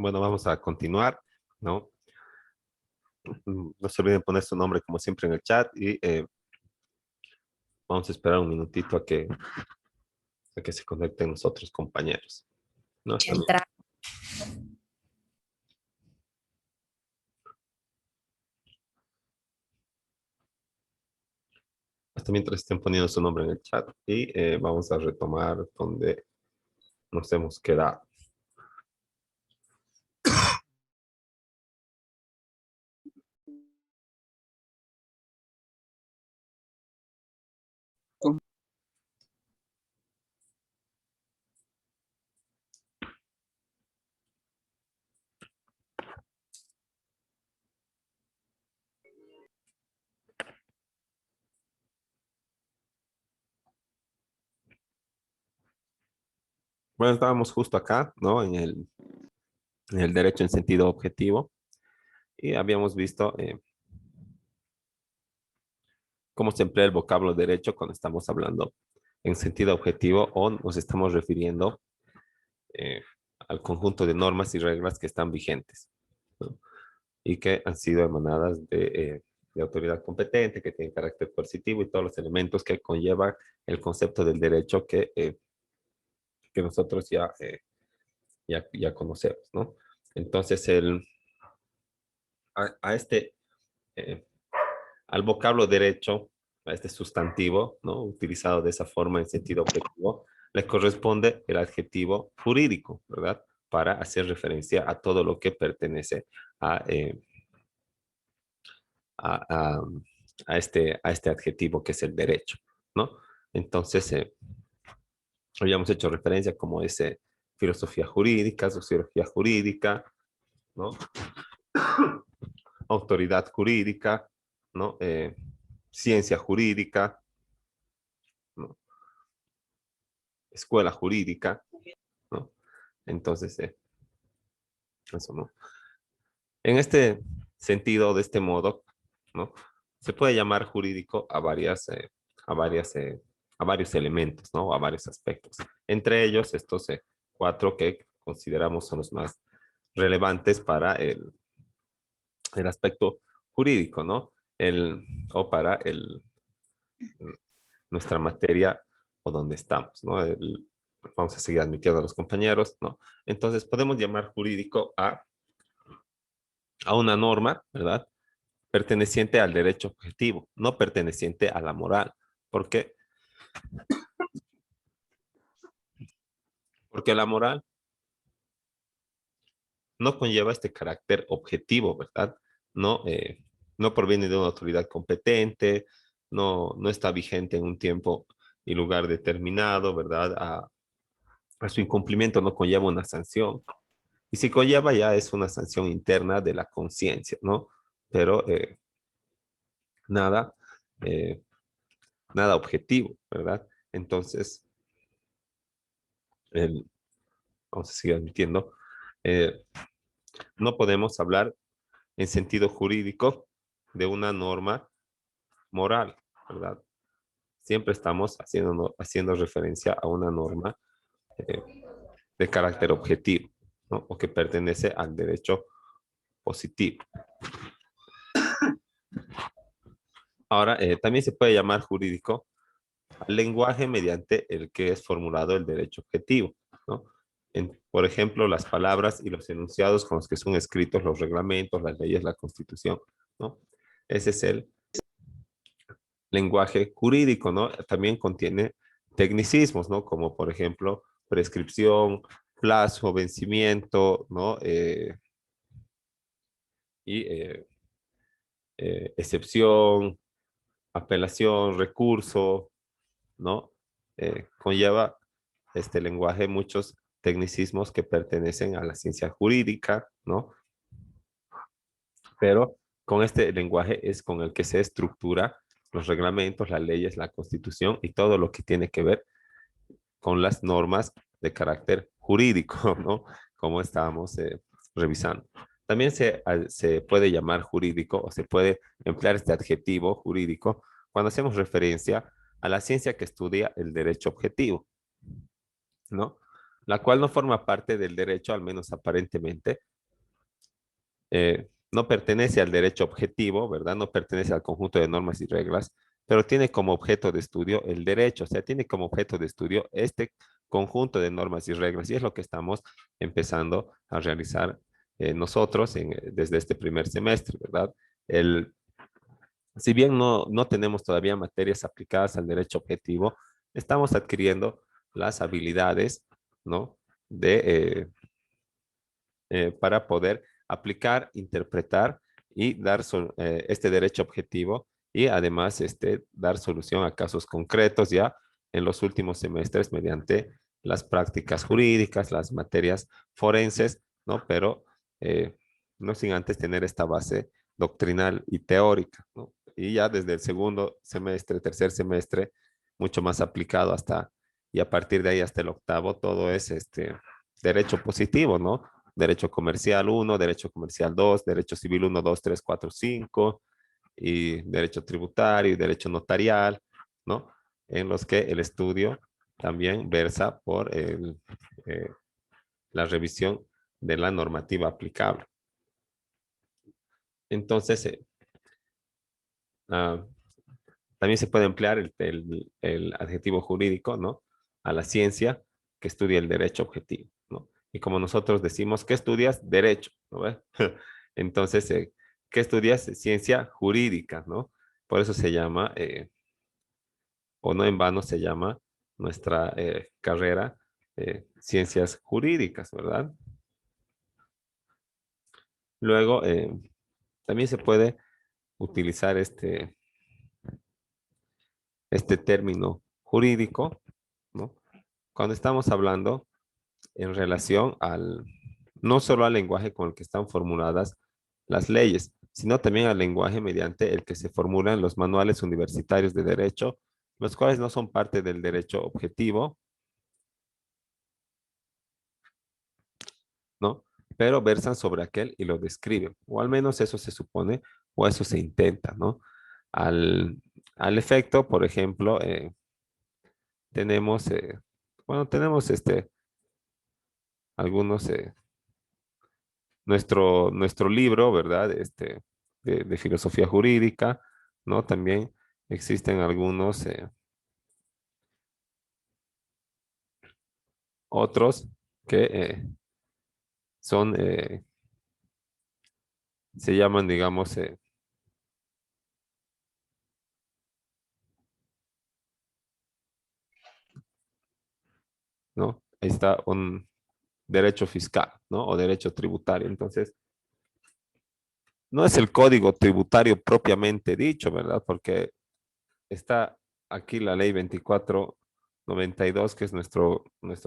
Bueno, vamos a continuar, ¿no? No se olviden poner su nombre como siempre en el chat y vamos a esperar un minutito a que se conecten los otros compañeros, ¿no? Entrar. Hasta mientras estén poniendo su nombre en el chat y vamos a retomar donde nos hemos quedado. Bueno, estábamos justo acá, ¿no? En el derecho en sentido objetivo y habíamos visto cómo se emplea el vocablo derecho cuando estamos hablando en sentido objetivo o nos estamos refiriendo eh, al conjunto de normas y reglas que están vigentes, ¿no? Y que han sido emanadas de autoridad competente, que tienen carácter coercitivo y todos los elementos que conllevan el concepto del derecho que nosotros ya conocemos, ¿no? Entonces, a este, eh, al vocablo derecho, a este sustantivo, ¿no? Utilizado de esa forma en sentido objetivo, le corresponde el adjetivo jurídico, ¿verdad? Para hacer referencia a todo lo que pertenece a, a, a- a este adjetivo que es el derecho, ¿no? Entonces, habíamos hecho referencia como es filosofía jurídica, sociología jurídica, ¿no? Autoridad jurídica, ¿no? Ciencia jurídica, ¿no? Escuela jurídica, ¿no? Entonces, eso, ¿no? En este sentido, de este modo, ¿no? Se puede llamar jurídico a varias, a varios elementos, ¿no? A varios aspectos. Entre ellos, estos cuatro que consideramos son los más relevantes para el aspecto jurídico, ¿no? O para nuestra materia o donde estamos, ¿no? Vamos a seguir admitiendo a los compañeros, ¿no? Entonces, podemos llamar jurídico a una norma, ¿verdad? Perteneciente al derecho objetivo, no perteneciente a la moral. ¿Por qué? Porque la moral no conlleva este carácter objetivo, ¿verdad? No, no proviene de una autoridad competente, no está vigente en un tiempo y lugar determinado, ¿verdad? A su incumplimiento no conlleva una sanción. Y si conlleva ya es una sanción interna de la conciencia, ¿no? Pero nada, eh, nada objetivo, ¿verdad? Entonces, el, vamos a seguir admitiendo, eh, no podemos hablar en sentido jurídico de una norma moral, ¿verdad? Siempre estamos haciendo referencia a una norma eh, de carácter objetivo, ¿no? O que pertenece al derecho positivo. Ahora, también se puede llamar jurídico al lenguaje mediante el que es formulado el derecho objetivo, ¿no? Por ejemplo, las palabras y los enunciados con los que son escritos los reglamentos, las leyes, la Constitución, ¿no? Ese es el lenguaje jurídico, ¿no? También contiene tecnicismos, ¿no? Como por ejemplo, prescripción, plazo, vencimiento, ¿no? Y excepción, apelación, recurso, ¿no? Conlleva este lenguaje muchos tecnicismos que pertenecen a la ciencia jurídica, ¿no? Pero con este lenguaje es con el que se estructura los reglamentos, las leyes, la Constitución y todo lo que tiene que ver con las normas de carácter jurídico, ¿no? Como estábamos revisando. También se puede llamar jurídico o se puede emplear este adjetivo jurídico cuando hacemos referencia a la ciencia que estudia el derecho objetivo, ¿no? La cual no forma parte del derecho, al menos aparentemente, no pertenece al derecho objetivo, ¿verdad? No pertenece al conjunto de normas y reglas, pero tiene como objeto de estudio el derecho, o sea, tiene como objeto de estudio este conjunto de normas y reglas, y es lo que estamos empezando a realizar nosotros desde este primer semestre, ¿verdad? El, si bien no tenemos todavía materias aplicadas al derecho objetivo, estamos adquiriendo las habilidades, ¿no? Para poder aplicar, interpretar y dar este derecho objetivo y además dar solución a casos concretos ya en los últimos semestres mediante las prácticas jurídicas, las materias forenses, ¿no? Pero no sin antes tener esta base doctrinal y teórica, ¿no? Y ya desde el segundo semestre, tercer semestre, mucho más aplicado hasta, y a partir de ahí hasta el octavo, todo es derecho positivo, ¿no? Derecho comercial uno, derecho comercial 2, derecho civil uno, 2, 3, 4, 5 y derecho tributario y derecho notarial, ¿no? En los que el estudio también versa por la revisión de la normativa aplicable. Entonces, ah, también se puede emplear el adjetivo jurídico, ¿no? A la ciencia que estudia el derecho objetivo, ¿no? Y como nosotros decimos, ¿qué estudias? Derecho, ¿no ve? Entonces, ¿qué estudias? Ciencia jurídica, ¿no? Por eso se llama, o no en vano se llama nuestra carrera ciencias jurídicas, ¿verdad? Luego, también se puede utilizar este término jurídico, ¿no? Cuando estamos hablando en relación no solo al lenguaje con el que están formuladas las leyes, sino también al lenguaje mediante el que se formulan los manuales universitarios de derecho, los cuales no son parte del derecho objetivo, ¿no? Pero versan sobre aquel y lo describen, o al menos eso se supone, o eso se intenta, ¿no? Al, al efecto, por ejemplo, tenemos, tenemos algunos nuestro libro, ¿verdad? De filosofía jurídica, ¿no? También existen algunos otros que son, se llaman, digamos, ¿no? Ahí está un derecho fiscal, ¿no? O derecho tributario. Entonces, no es el código tributario propiamente dicho, ¿verdad? Porque está aquí la ley 2492, que es nuestro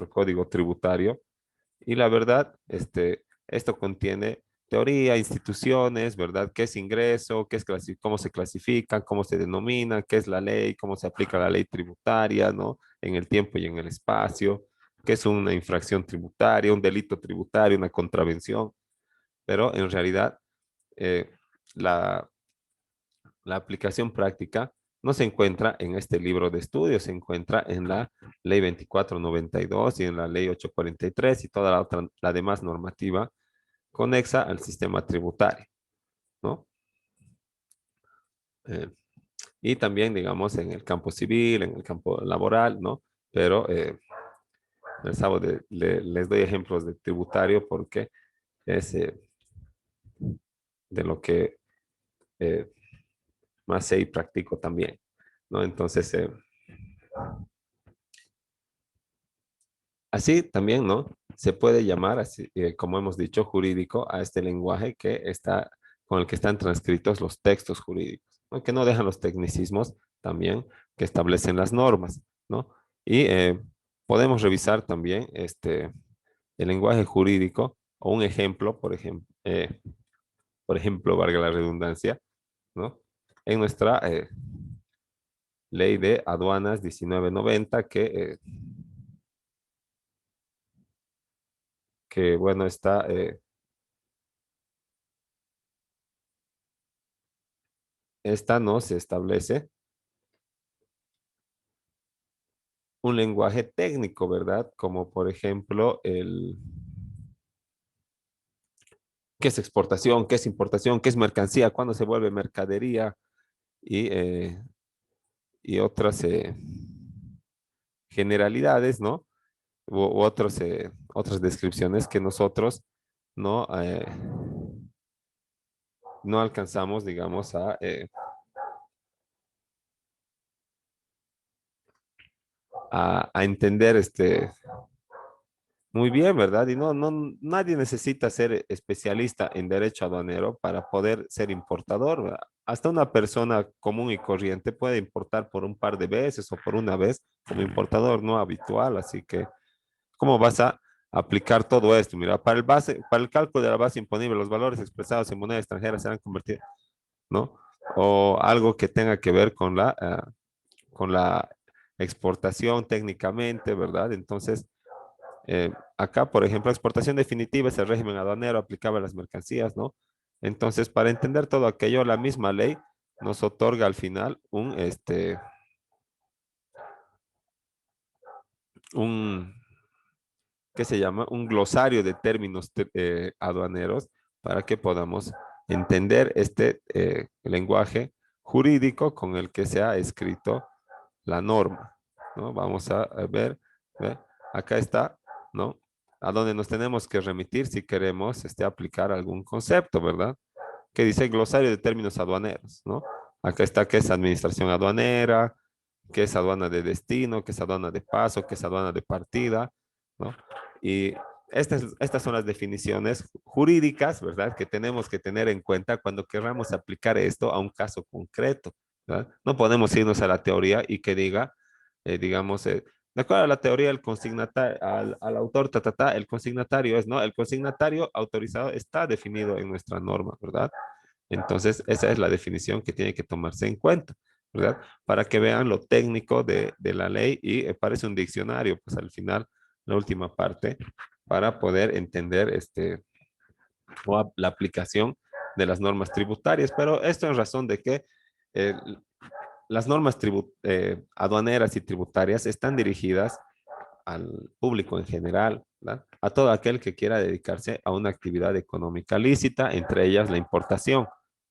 código tributario. Y la verdad, esto contiene teoría, instituciones, ¿verdad? ¿Qué es ingreso? ¿Cómo se clasifica? ¿Cómo se denomina? ¿Qué es la ley? ¿Cómo se aplica la ley tributaria, ¿no? En el tiempo y en el espacio. ¿Qué es una infracción tributaria, un delito tributario, una contravención? Pero en realidad, eh, la, la aplicación práctica no se encuentra en este libro de estudios, se encuentra en la ley 2492 y en la ley 843 y toda la demás normativa conexa al sistema tributario, ¿no? Eh, y también, digamos, en el campo civil, en el campo laboral, ¿no? Pero el sábado les doy ejemplos de tributario porque es de lo que eh, más sé y practico también, ¿no? Entonces, así también, ¿no? Se puede llamar, así, como hemos dicho, jurídico a este lenguaje con el que están transcritos los textos jurídicos, ¿no? Que no dejan los tecnicismos también que establecen las normas, ¿no? Y podemos revisar también el lenguaje jurídico o un ejemplo, por ejemplo, valga la redundancia, ¿no? En nuestra ley de aduanas 1990 que bueno, esta no se establece un lenguaje técnico, ¿verdad? Como por ejemplo qué es exportación, qué es importación, qué es mercancía, cuándo se vuelve mercadería y, y otras generalidades, ¿no? U otros, otras descripciones que nosotros no, no alcanzamos, digamos, a entender muy bien, ¿verdad? Y nadie necesita ser especialista en derecho aduanero para poder ser importador, ¿verdad? Hasta una persona común y corriente puede importar por un par de veces o por una vez como importador no habitual. Así que, ¿cómo vas a aplicar todo esto? Mira, para el cálculo de la base imponible, los valores expresados en moneda extranjera serán convertidos, ¿no? O algo que tenga que ver con la exportación técnicamente, ¿verdad? Entonces, acá, por ejemplo, exportación definitiva es el régimen aduanero aplicable a las mercancías, ¿no? Entonces, para entender todo aquello, la misma ley nos otorga al final un, ¿qué se llama? Un glosario de términos aduaneros para que podamos entender este lenguaje jurídico con el que se ha escrito la norma, ¿no? Vamos a ver, ¿ve? Acá está, ¿no? A donde nos tenemos que remitir si queremos aplicar algún concepto, ¿verdad? Que dice glosario de términos aduaneros, ¿no? Acá está qué es administración aduanera, qué es aduana de destino, qué es aduana de paso, qué es aduana de partida, ¿no? Y estas son las definiciones jurídicas, ¿verdad? Que tenemos que tener en cuenta cuando queramos aplicar esto a un caso concreto, ¿verdad? No podemos irnos a la teoría y que diga, digamos, de acuerdo a la teoría, el consignatario, al autor, el consignatario es, ¿no? El consignatario autorizado está definido en nuestra norma, ¿verdad? Entonces, esa es la definición que tiene que tomarse en cuenta, ¿verdad? Para que vean lo técnico de la ley y parece un diccionario, pues al final, la última parte, para poder entender la aplicación de las normas tributarias. Pero esto en razón de que eh, las normas aduaneras y tributarias están dirigidas al público en general, ¿verdad? A todo aquel que quiera dedicarse a una actividad económica lícita, entre ellas la importación,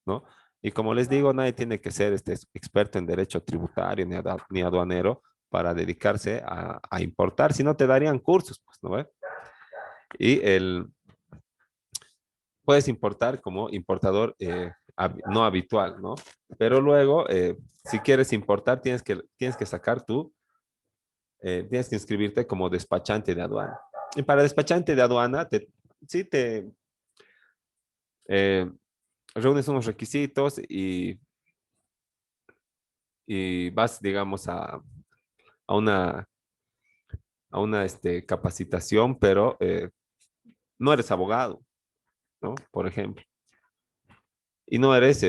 ¿no? Y como les digo, nadie tiene que ser experto en derecho tributario ni aduanero para dedicarse a importar, si no te darían cursos, pues, ¿no ve? Y puedes importar como importador no habitual, ¿no? Pero luego, si quieres importar, tienes que sacar tienes que inscribirte como despachante de aduana. Y para despachante de aduana, sí te eh, reúnes unos requisitos y vas, digamos, a una, a una capacitación, pero no eres abogado, ¿no? Por ejemplo. Y no eres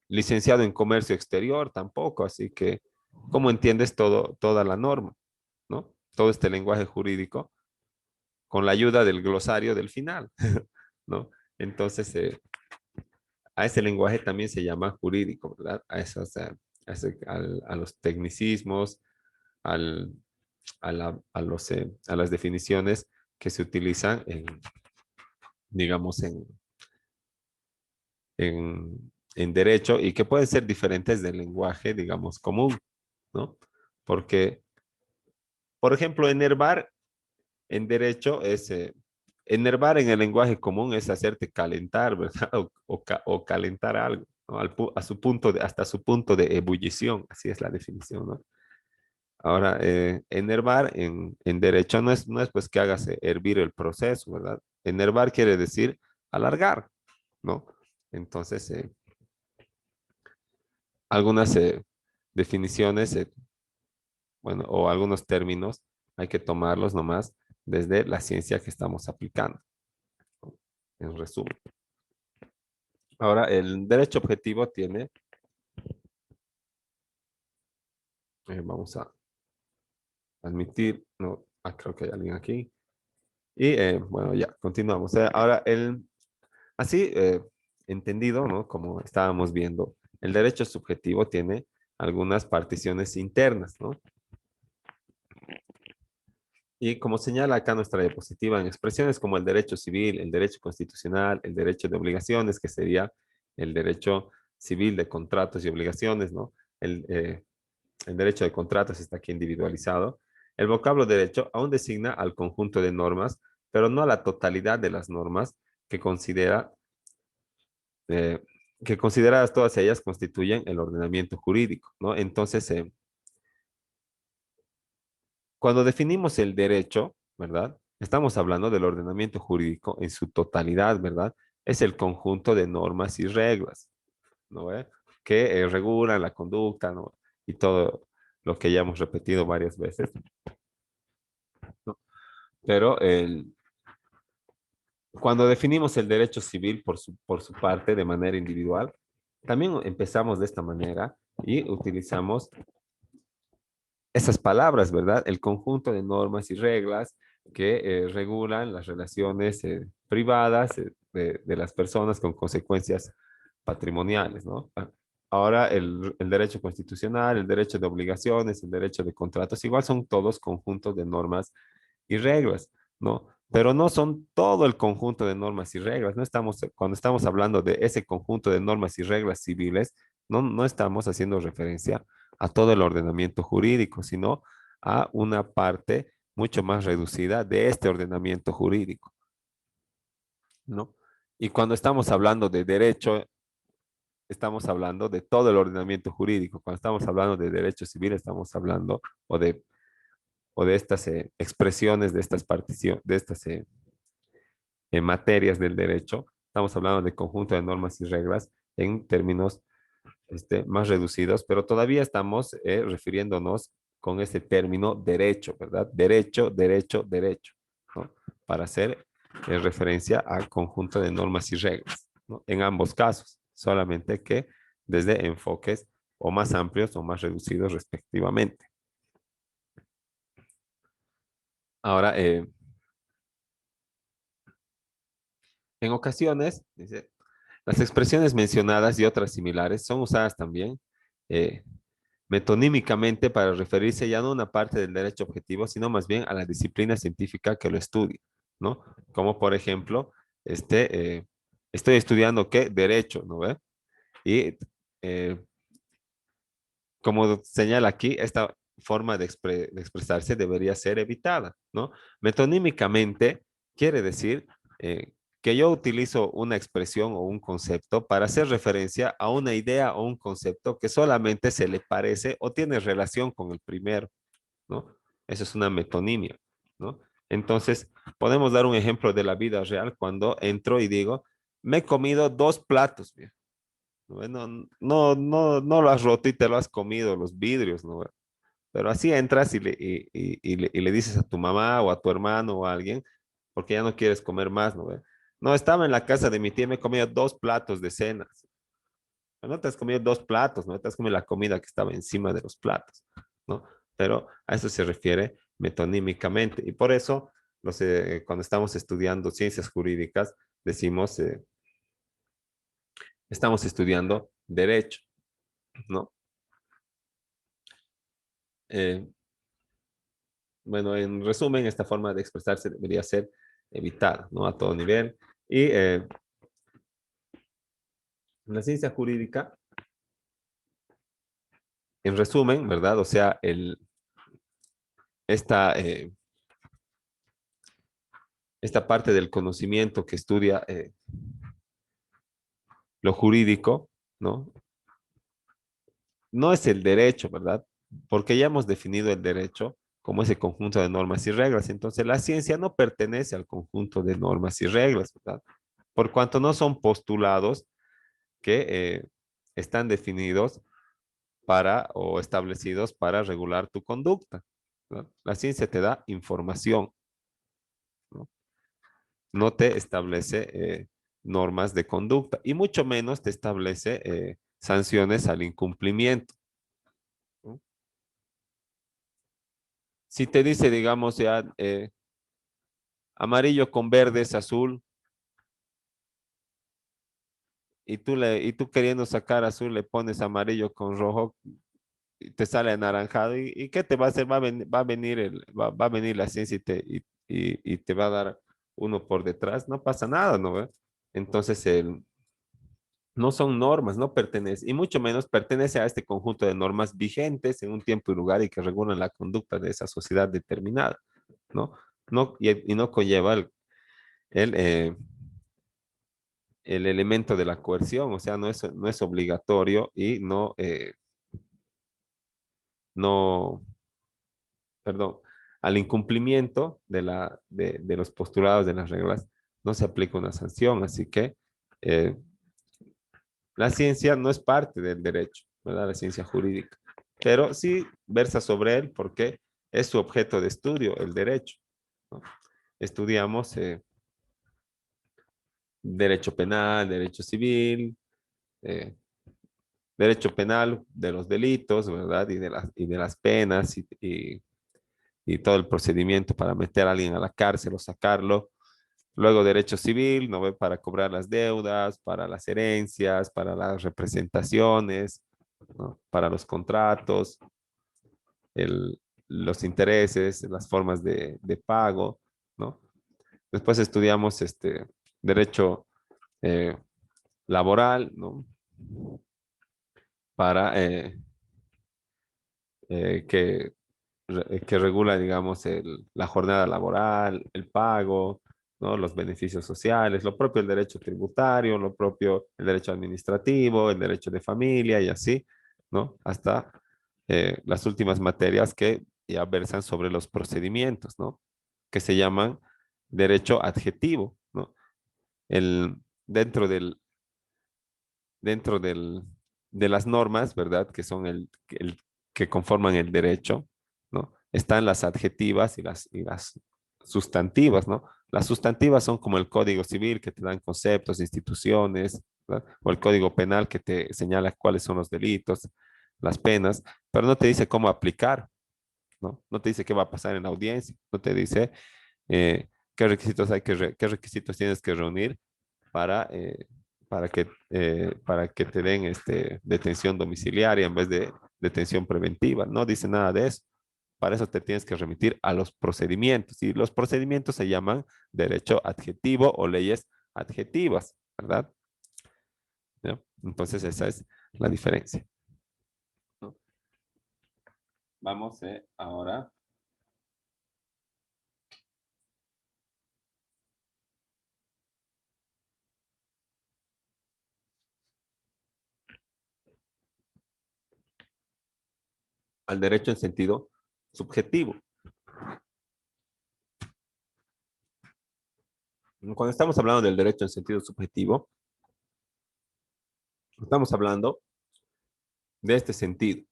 licenciado en comercio exterior tampoco, así que, ¿cómo entiendes toda la norma, ¿no? Todo este lenguaje jurídico con la ayuda del glosario del final, ¿no? Entonces, a ese lenguaje también se llama jurídico, ¿verdad? A los tecnicismos, al, a las definiciones que se utilizan digamos, en derecho y que pueden ser diferentes del lenguaje, digamos, común, ¿no? Porque, por ejemplo, enervar en derecho enervar en el lenguaje común es hacerte calentar, ¿verdad? O calentar algo, ¿no? Hasta su punto de ebullición, así es la definición, ¿no? Ahora, enervar en derecho no es pues que hagas hervir el proceso, ¿verdad? Enervar quiere decir alargar, ¿no? Entonces, algunas definiciones, bueno, o algunos términos, hay que tomarlos nomás desde la ciencia que estamos aplicando, ¿no? En resumen. Ahora, el derecho objetivo tiene, vamos a admitir, no, creo que hay alguien aquí. Y bueno, ya, continuamos. Ahora, así entendido, ¿no? Como estábamos viendo, el derecho subjetivo tiene algunas particiones internas, ¿no? Y como señala acá nuestra diapositiva, en expresiones como el derecho civil, el derecho constitucional, el derecho de obligaciones, que sería el derecho civil de contratos y obligaciones, ¿no? El derecho de contratos está aquí individualizado. El vocablo derecho aún designa al conjunto de normas, pero no a la totalidad de las normas que eh, que consideradas todas ellas constituyen el ordenamiento jurídico, ¿no? Entonces, cuando definimos el derecho, ¿verdad? Estamos hablando del ordenamiento jurídico en su totalidad, ¿verdad? Es el conjunto de normas y reglas, ¿no ve? Que regulan la conducta, ¿no? Y todo lo que ya hemos repetido varias veces, ¿no? Pero cuando definimos el derecho civil por su parte de manera individual, también empezamos de esta manera y utilizamos esas palabras, ¿verdad? El conjunto de normas y reglas que regulan las relaciones privadas de las personas con consecuencias patrimoniales, ¿no? Ahora el derecho constitucional, el derecho de obligaciones, el derecho de contratos, igual son todos conjuntos de normas y reglas, ¿no? Pero no son todo el conjunto de normas y reglas, no estamos, cuando estamos hablando de ese conjunto de normas y reglas civiles, no estamos haciendo referencia a todo el ordenamiento jurídico, sino a una parte mucho más reducida de este ordenamiento jurídico, ¿no? Y cuando estamos hablando de derecho, estamos hablando de todo el ordenamiento jurídico. Cuando estamos hablando de derecho civil, estamos hablando o de estas expresiones, de estas particiones, de estas materias del derecho. Estamos hablando de conjunto de normas y reglas en términos más reducidos, pero todavía estamos refiriéndonos con ese término derecho, ¿verdad? Derecho, derecho, derecho, ¿no? Para hacer referencia al conjunto de normas y reglas, ¿no? En ambos casos, solamente que desde enfoques o más amplios o más reducidos respectivamente. Ahora, en ocasiones, dice, las expresiones mencionadas y otras similares son usadas también eh, metonímicamente para referirse ya no a una parte del derecho objetivo, sino más bien a la disciplina científica que lo estudia, ¿no? Como por ejemplo, estoy estudiando qué derecho, ¿no ve? Y eh, como señala aquí, esta forma de expresarse debería ser evitada, ¿no? Metonímicamente quiere decir que yo utilizo una expresión o un concepto para hacer referencia a una idea o un concepto que solamente se le parece o tiene relación con el primero, ¿no? Eso es una metonimia, ¿no? Entonces, podemos dar un ejemplo de la vida real cuando entro y digo, me he comido 2 platos, viejo. No lo has roto y te lo has comido, los vidrios, ¿no? Pero así entras y le dices a tu mamá o a tu hermano o a alguien, porque ya no quieres comer más, ¿no? No, estaba en la casa de mi tía, me he comido 2 platos de cenas. No te has comido 2 platos, ¿no? Te has comido la comida que estaba encima de los platos, ¿no? Pero a eso se refiere metonímicamente. Y por eso, cuando estamos estudiando ciencias jurídicas, decimos, estamos estudiando derecho, ¿no? Eh, bueno, en resumen, esta forma de expresarse debería ser evitada, ¿no? A todo nivel. Y la ciencia jurídica, en resumen, ¿verdad? O sea, esta, eh, esta parte del conocimiento que estudia lo jurídico, ¿no? No es el derecho, ¿verdad? Porque ya hemos definido el derecho como ese conjunto de normas y reglas. Entonces, la ciencia no pertenece al conjunto de normas y reglas, ¿verdad? Por cuanto no son postulados que están definidos para o establecidos para regular tu conducta, ¿no? La ciencia te da información, ¿no? No te establece normas de conducta y mucho menos te establece sanciones al incumplimiento, ¿no? Si te dice, digamos, ya amarillo con verde es azul y tú queriendo sacar azul le pones amarillo con rojo y te sale anaranjado, ¿y qué te va a hacer? Va a venir la ciencia y te va a dar uno por detrás, no pasa nada, ¿no ve? Entonces, no son normas, no pertenece, y mucho menos pertenece a este conjunto de normas vigentes en un tiempo y lugar y que regulan la conducta de esa sociedad determinada, ¿no? Y no conlleva el, eh, el elemento de la coerción, o sea, no es obligatorio y no, perdón, al incumplimiento de los postulados de las reglas no se aplica una sanción, así que eh, la ciencia no es parte del derecho, ¿verdad? La ciencia jurídica, pero sí versa sobre él porque es su objeto de estudio, el derecho, ¿no? Estudiamos derecho penal, derecho civil, eh, derecho penal de los delitos, ¿verdad? Y de las penas y todo el procedimiento para meter a alguien a la cárcel o sacarlo. Luego derecho civil, ¿no ve? Para cobrar las deudas, para las herencias, para las representaciones, ¿no? Para los contratos, los intereses, las formas de pago, ¿no? Después estudiamos derecho eh, laboral, ¿no? Para que que regula, digamos, la jornada laboral, el pago, ¿no? Los beneficios sociales, lo propio el derecho tributario, lo propio el derecho administrativo, el derecho de familia y así, ¿no? Hasta las últimas materias que ya versan sobre los procedimientos, ¿no? Que se llaman derecho adjetivo, ¿no? El, dentro del, dentro de las normas, ¿verdad? Que son que conforman el derecho, ¿no? Están las adjetivas y las sustantivas, ¿no? Las sustantivas son como el Código Civil que te dan conceptos, instituciones, ¿verdad? O el Código Penal que te señala cuáles son los delitos, las penas, pero no te dice cómo aplicar, ¿no? No te dice qué va a pasar en la audiencia, no te dice qué requisitos qué requisitos tienes que reunir para, para que te den detención domiciliaria en vez de detención preventiva. No dice nada de eso. Para eso te tienes que remitir a los procedimientos. Y los procedimientos se llaman derecho adjetivo o leyes adjetivas, ¿verdad? ¿Ya? Entonces esa es la diferencia, ¿no? Vamos ahora al derecho en sentido subjetivo. Cuando estamos hablando del derecho en sentido subjetivo, estamos hablando de este sentido.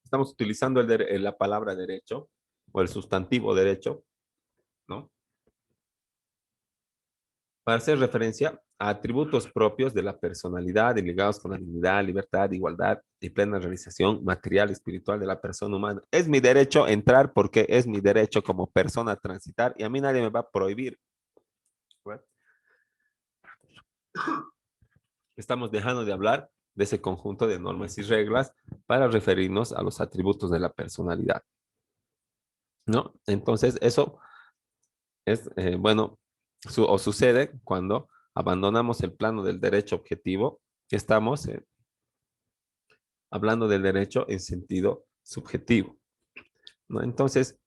Estamos utilizando la palabra derecho o el sustantivo derecho, ¿no? Para hacer referencia a atributos propios de la personalidad y ligados con la dignidad, libertad, igualdad y plena realización material y espiritual de la persona humana. Es mi derecho entrar porque es mi derecho como persona transitar y a mí nadie me va a prohibir. ¿Verdad? Estamos dejando de hablar de ese conjunto de normas y reglas para referirnos a los atributos de la personalidad, ¿no? Entonces, eso es, bueno, o sucede cuando abandonamos el plano del derecho objetivo, estamos hablando del derecho en sentido subjetivo, ¿no? Entonces,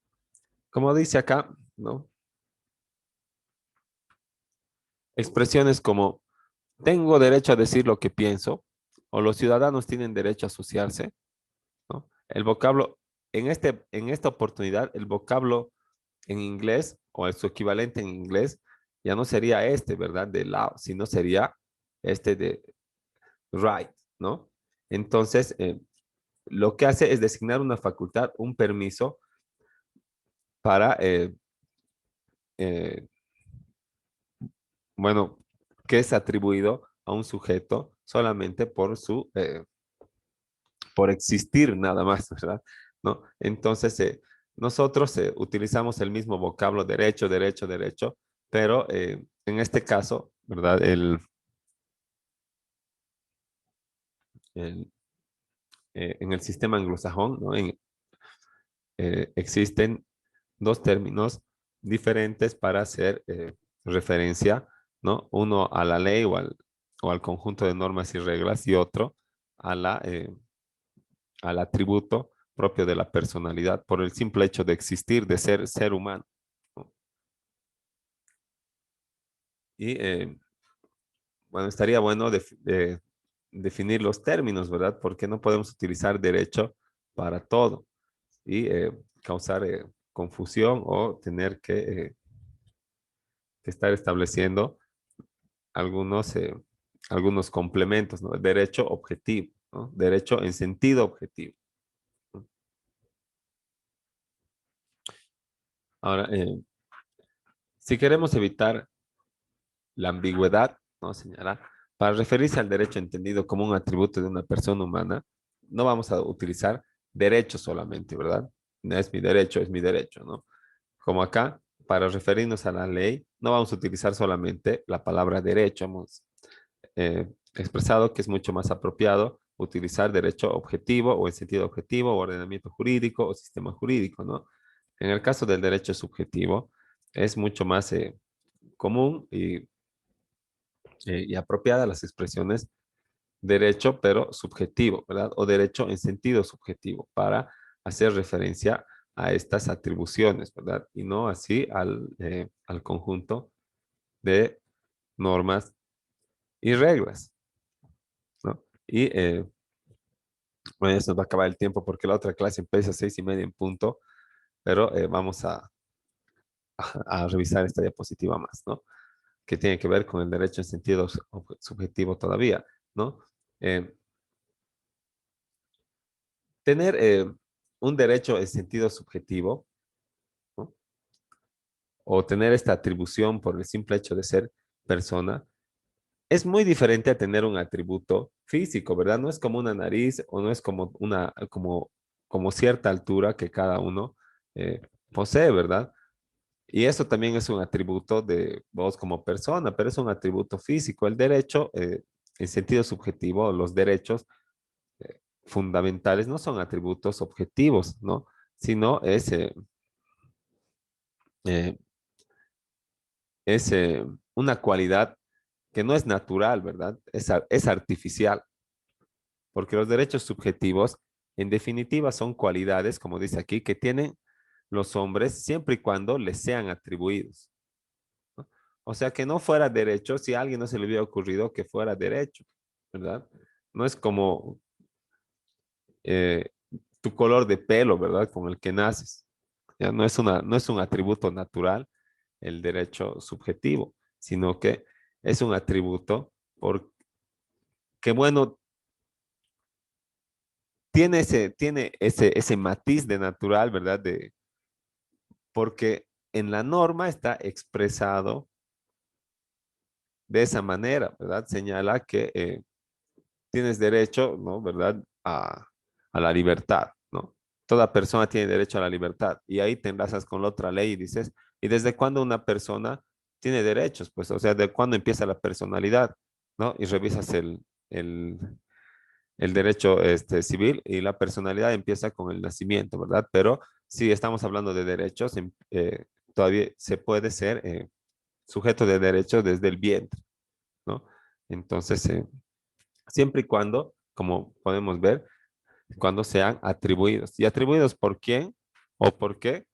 como dice acá, ¿no? Expresiones como tengo derecho a decir lo que pienso o los ciudadanos tienen derecho a asociarse, ¿no? El vocablo, en esta oportunidad, el vocablo en inglés o su equivalente en inglés ya no sería ¿verdad? De law, sino sería de right, ¿no? Entonces, lo que hace es designar una facultad, un permiso para, eh, bueno, que es atribuido a un sujeto solamente por existir nada más, ¿verdad? ¿No? Entonces, nosotros utilizamos el mismo vocablo derecho, derecho, derecho, pero en este caso, ¿verdad? el, en el sistema anglosajón, ¿no? Existen dos términos diferentes para hacer referencia, ¿no? Uno a la ley o al conjunto de normas y reglas y otro a al atributo propio de la personalidad por el simple hecho de existir, de ser humano, ¿no? Y bueno, estaría bueno definir los términos, ¿verdad? Porque no podemos utilizar derecho para todo y causar confusión o tener que estar estableciendo algunos, algunos complementos, ¿no? Derecho objetivo, ¿no? Derecho en sentido objetivo, ¿no? Ahora, si queremos evitar la ambigüedad, ¿no? Señalar, para referirse al derecho entendido como un atributo de una persona humana, no vamos a utilizar derecho solamente, ¿verdad? No es mi derecho, ¿no? Como acá, para referirnos a la ley, no vamos a utilizar solamente la palabra derecho. Hemos expresado que es mucho más apropiado utilizar derecho objetivo o en sentido objetivo, o ordenamiento jurídico o sistema jurídico, ¿no? En el caso del derecho subjetivo, es mucho más común y apropiada las expresiones derecho, pero subjetivo, ¿verdad? O derecho en sentido subjetivo para hacer referencia a estas atribuciones, ¿verdad? Y no así al conjunto de normas y reglas, ¿no? Y bueno, ya se nos va a acabar el tiempo porque la otra clase empieza a 6:30 en punto, pero vamos a revisar esta diapositiva más, ¿no? Que tiene que ver con el derecho en sentido subjetivo todavía, ¿no? Eh, tener un derecho en sentido subjetivo, ¿no? O tener esta atribución por el simple hecho de ser persona, es muy diferente a tener un atributo físico, ¿verdad? No es como una nariz o no es como como cierta altura que cada uno posee, ¿verdad? Y eso también es un atributo de vos como persona, pero es un atributo físico. El derecho, en sentido subjetivo, los derechos fundamentales no son atributos objetivos, ¿no? Sino eh, es una cualidad que no es natural, ¿verdad? Es artificial, porque los derechos subjetivos, en definitiva, son cualidades, como dice aquí, que tienen los hombres siempre y cuando les sean atribuidos, ¿no? O sea, que no fuera derecho si a alguien no se le hubiera ocurrido que fuera derecho, ¿verdad? No es como eh, tu color de pelo, ¿verdad? Con el que naces. Ya no es un atributo natural el derecho subjetivo, sino que es un atributo porque, bueno, tiene ese matiz de natural, ¿verdad? Porque en la norma está expresado de esa manera, ¿verdad? Señala que tienes derecho, ¿no? ¿Verdad? A la libertad, ¿no? Toda persona tiene derecho a la libertad. Y ahí te enlazas con la otra ley y dices, ¿y desde cuándo una persona tiene derechos? Pues, o sea, ¿de cuándo empieza la personalidad? ¿No? Y revisas el, el derecho civil y la personalidad empieza con el nacimiento, ¿verdad? Pero si estamos hablando de derechos, todavía se puede ser sujeto de derechos desde el vientre, ¿no? Entonces, siempre y cuando, como podemos ver, cuando sean atribuidos. ¿Y atribuidos por quién o por qué?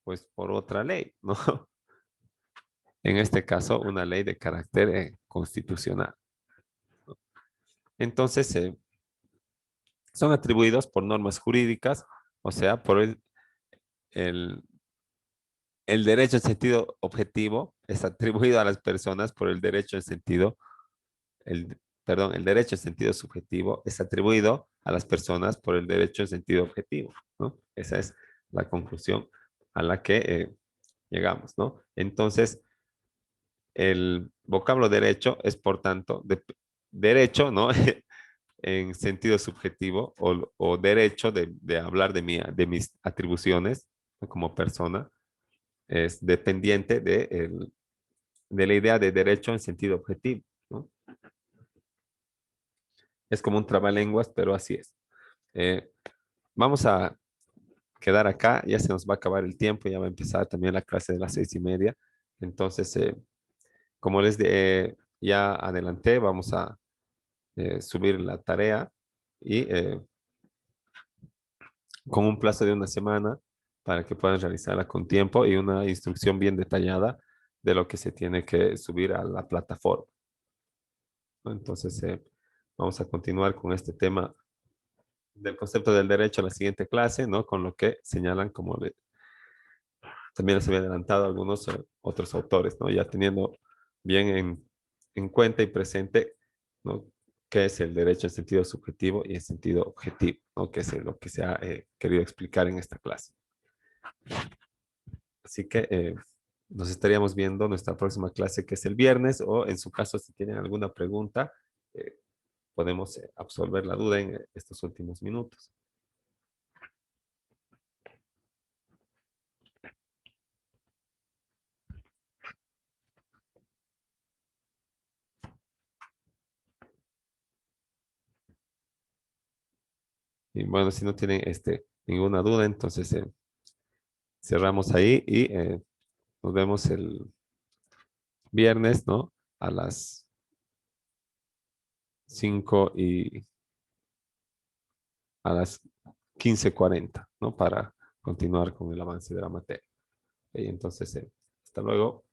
Pues por otra ley, ¿no? En este caso, una ley de carácter constitucional. Entonces, son atribuidos por normas jurídicas, o sea, por el, el derecho en sentido objetivo es atribuido a las personas por el derecho en sentido, perdón, el derecho en sentido subjetivo es atribuido a las personas por el derecho en sentido objetivo, ¿no? Esa es la conclusión a la que llegamos, ¿no? Entonces, el vocablo derecho es, por tanto, derecho, ¿no? En sentido subjetivo o derecho de hablar de mis atribuciones, ¿no? Como persona, es dependiente de la idea de derecho en sentido objetivo, ¿no? Es como un trabalenguas, pero así es. Eh, Vamos a quedar acá, ya se nos va a acabar el tiempo, ya va a empezar también la clase de las 6:30. Entonces, como ya adelanté, vamos a subir la tarea y con un plazo de una semana para que puedan realizarla con tiempo y una instrucción bien detallada de lo que se tiene que subir a la plataforma, ¿no? Entonces, vamos a continuar con este tema del concepto del derecho a la siguiente clase, ¿no? Con lo que señalan también les había adelantado algunos otros autores, ¿no? Ya teniendo bien en cuenta y presente, ¿no? Qué es el derecho en sentido subjetivo y en sentido objetivo, ¿no? Que es lo que se ha querido explicar en esta clase. Así que nos estaríamos viendo nuestra próxima clase, que es el viernes, o en su caso, si tienen alguna pregunta, eh, podemos absolver la duda en estos últimos minutos. Y bueno, si no tienen ninguna duda, entonces cerramos ahí y nos vemos el viernes, ¿no? A las 5 y a las 15:40, ¿no? Para continuar con el avance de la materia. Y entonces, hasta luego.